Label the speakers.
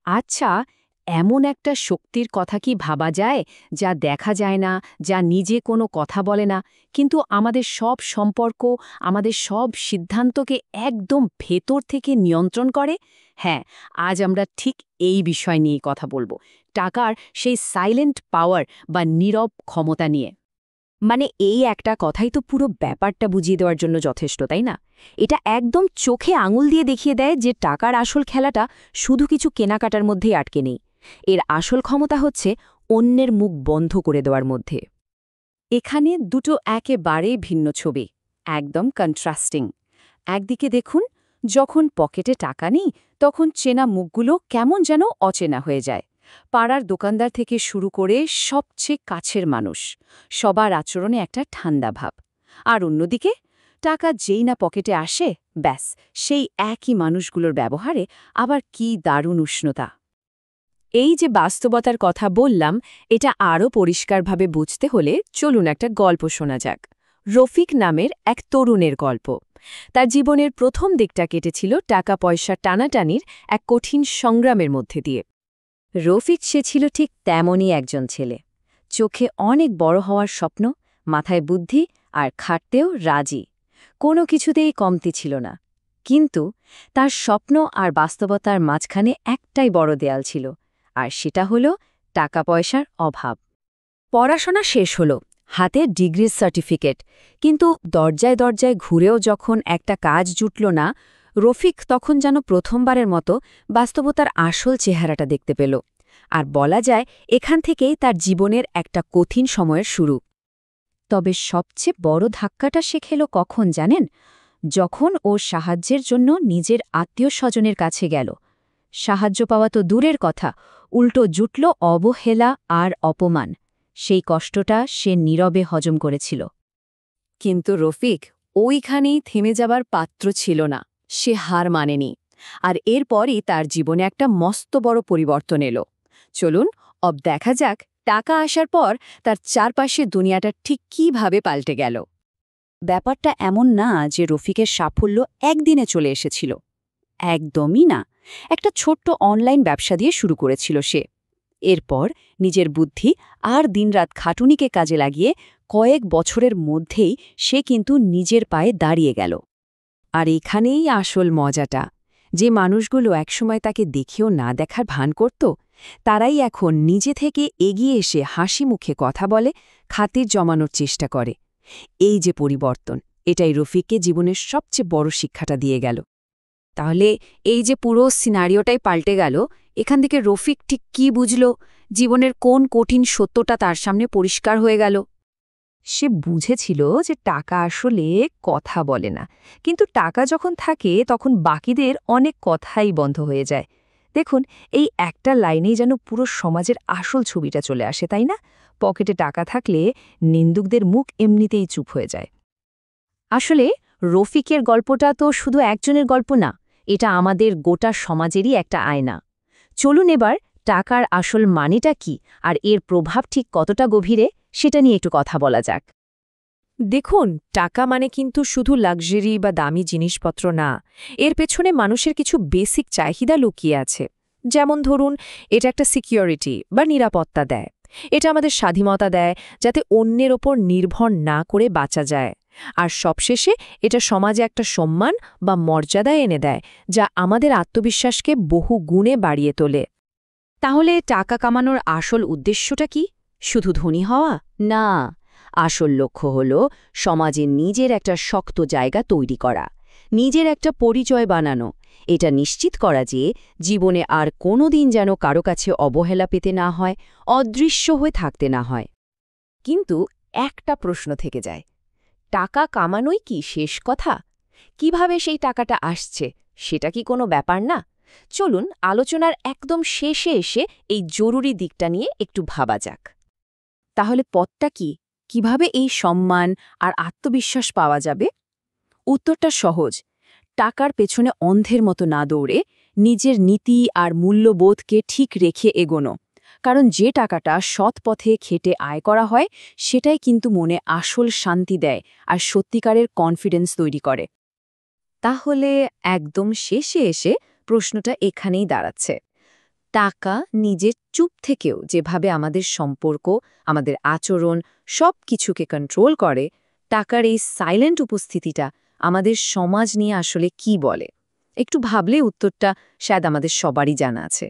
Speaker 1: আচ্ছা, এমন একটা শক্তির কথা কি ভাবা যায়, যা দেখা যায় না, যা নিজে কোনো কথা বলে না, কিন্তু আমাদের সব সম্পর্ক, আমাদের সব সিদ্ধান্তকে একদম ভেতর থেকে নিয়ন্ত্রণ করে? হ্যাঁ, আজ আমরা ঠিক এই বিষয় নিয়ে কথা বলবো। টাকার সেই সাইলেন্ট পাওয়ার বা নীরব ক্ষমতা নিয়ে।
Speaker 2: মানে এই একটা কথাই তো পুরো ব্যাপারটা বুঝিয়ে দেওয়ার জন্য যথেষ্ট, তাই না? এটা একদম চোখে আঙুল দিয়ে দেখিয়ে দেয় যে টাকার আসল খেলাটা শুধু কিছু কেনাকাটার মধ্যেই আটকে নেই। এর আসল ক্ষমতা হচ্ছে অন্যের মুখ বন্ধ করে দেওয়ার মধ্যে।
Speaker 1: এখানে দুটো একেবারেই ভিন্ন ছবি, একদম কন্ট্রাস্টিং। একদিকে দেখুন, যখন পকেটে টাকা নেই তখন চেনা মুখগুলো কেমন যেন অচেনা হয়ে যায়। পাড়ার দোকানদার থেকে শুরু করে সবচেয়ে কাছের মানুষ, সবার আচরণে একটা ঠান্ডা ভাব। আর অন্যদিকে টাকা যেই না পকেটে আসে, ব্যাস সেই একই মানুষগুলোর ব্যবহারে আবার কি দারুণ উষ্ণতা।
Speaker 2: এই যে বাস্তবতার কথা বললাম, এটা আরও পরিষ্কারভাবে বুঝতে হলে চলুন একটা গল্প শোনা যাক। রফিক নামের এক তরুণের গল্প। তার জীবনের প্রথম দিকটা কেটেছিল টাকা পয়সা টানাটানির এক কঠিন সংগ্রামের মধ্যে দিয়ে।
Speaker 1: রফিক সে ছিল ঠিক তেমনই একজন ছেলে। চোখে অনেক বড় হওয়ার স্বপ্ন, মাথায় বুদ্ধি, আর খাটতেও রাজি। কোনো কিছুতেই কমতি ছিল না। কিন্তু তার স্বপ্ন আর বাস্তবতার মাঝখানে একটাই বড় দেয়াল ছিল, আর সেটা হলো টাকা পয়সার অভাব। পড়াশোনা শেষ হলো, হাতে ডিগ্রির সার্টিফিকেট, কিন্তু দরজায় দরজায় ঘুরেও যখন একটা কাজ জুটল না, রফিক তখন যেন প্রথমবারের মতো বাস্তবতার আসল চেহারাটা দেখতে পেল। আর বলা যায়, এখান থেকেই তার জীবনের একটা কঠিন সময়ের শুরু। তবে সবচেয়ে বড় ধাক্কাটা সে খেল কখন জানেন? যখন ও সাহায্যের জন্য নিজের আত্মীয় স্বজনের কাছে গেল। সাহায্য পাওয়া তো দূরের কথা, উল্টো জুটল অবহেলা আর অপমান। সেই কষ্টটা সে নীরবে হজম করেছিল। কিন্তু রফিক ওইখানেই থেমে যাবার পাত্র ছিল না। সে হার মানেনি। আর এরপরই তার জীবনে একটা মস্ত বড় পরিবর্তন এলো। চলুন দেখা যাক টাকা আসার পর তার চারপাশের দুনিয়াটা ঠিক কীভাবে পাল্টে গেল। ব্যাপারটা এমন না যে রফিকের সাফল্য একদিনে চলে এসেছিল। একদমই না। একটা ছোট্ট অনলাইন ব্যবসা দিয়ে শুরু করেছিল সে। এরপর নিজের বুদ্ধি আর দিনরাত খাটুনিকে কাজে লাগিয়ে কয়েক বছরের মধ্যেই সে কিন্তু নিজের পায়ে দাঁড়িয়ে গেল। আর এখানেই আসল মজাটা। যে মানুষগুলো একসময় তাকে দেখেও না দেখার ভান করত, তারাই এখন নিজে থেকে এগিয়ে এসে হাসি মুখে কথা বলে, খাতির জমানোর চেষ্টা করে। এই যে পরিবর্তন, এটাই রফিককে জীবনের সবচেয়ে বড় শিক্ষাটা দিয়ে গেল। তাহলে এই যে পুরো সিনারিওটাই পাল্টে গেল, এখান থেকে রফিক ঠিক কী বুঝল? জীবনের কোন কঠিন সত্যটা তার সামনে পরিষ্কার হয়ে গেল? সে বুঝেছিল যে টাকা আসলে কথা বলে না, কিন্তু টাকা যখন থাকে তখন বাকিদের অনেক কথাই বন্ধ হয়ে যায়। দেখুন, এই একটা লাইনেই যেন পুরো সমাজের আসল ছবিটা চলে আসে, তাই না? পকেটে টাকা থাকলে নিন্দুকদের মুখ এমনিতেই চুপ হয়ে যায়। আসলে রফিকের গল্পটা তো শুধু একজনের গল্প না, এটা আমাদের গোটা সমাজেরই একটা আয়না। চলুন এবার টাকার আসল মানেটা কি আর এর প্রভাব ঠিক কতটা গভীরে, সেটা নিয়ে একটু কথা বলা যাক।
Speaker 2: দেখুন, টাকা মানে কিন্তু শুধু লাক্সারি বা দামি জিনিসপত্র না। এর পেছনে মানুষের কিছু বেসিক চাহিদা লুকিয়ে আছে। যেমন ধরুন, এটা একটা সিকিউরিটি বা নিরাপত্তা দেয়। এটা আমাদের স্বাধীনতা দেয়, যাতে অন্যের ওপর নির্ভর না করে বাঁচা যায়। আর সবশেষে এটা সমাজে একটা সম্মান বা মর্যাদা এনে দেয়, যা আমাদের আত্মবিশ্বাসকে বহু গুণে বাড়িয়ে তোলে।
Speaker 1: তাহলে টাকা কামানোর আসল উদ্দেশ্যটা কি? শুধু ধনী হওয়া না, আসল লক্ষ্য হল সমাজে নিজের একটা শক্ত জায়গা তৈরি করা, নিজের একটা পরিচয় বানানো। এটা নিশ্চিত করা যে জীবনে আর কোনো দিন যেন কারো কাছে অবহেলা পেতে না হয়, অদৃশ্য হয়ে থাকতে না হয়। কিন্তু একটা প্রশ্ন থেকে যায়, টাকা কামানোই কি শেষ কথা? কিভাবে সেই টাকাটা আসছে, সেটা কি কোনো ব্যাপার না? চলুন আলোচনার একদম শেষে এসে এই জরুরি দিকটা নিয়ে একটু ভাবা যাক। তাহলে পথটা কি? কিভাবে এই সম্মান আর আত্মবিশ্বাস পাওয়া যাবে? উত্তরটা সহজ। টাকার পেছনে অন্ধের মতো না দৌড়ে নিজের নীতি আর মূল্যবোধকে ঠিক রেখে এগোনো। কারণ যে টাকাটা সৎ পথে খেটে আয় করা হয়, সেটাই কিন্তু মনে আসল শান্তি দেয় আর সত্যিকারের কনফিডেন্স তৈরি করে। তাহলে একদম শেষে এসে প্রশ্নটা এখানেই দাঁড়াচ্ছে, টাকা নিজের চুপ থেকেও যেভাবে আমাদের সম্পর্ক, আমাদের আচরণ সব কিছুকে কন্ট্রোল করে, টাকার এই সাইলেন্ট উপস্থিতিটা আমাদের সমাজ নিয়ে আসলে কি বলে? একটু ভাবলে উত্তরটা শায়দ আমাদের সবারই জানা আছে।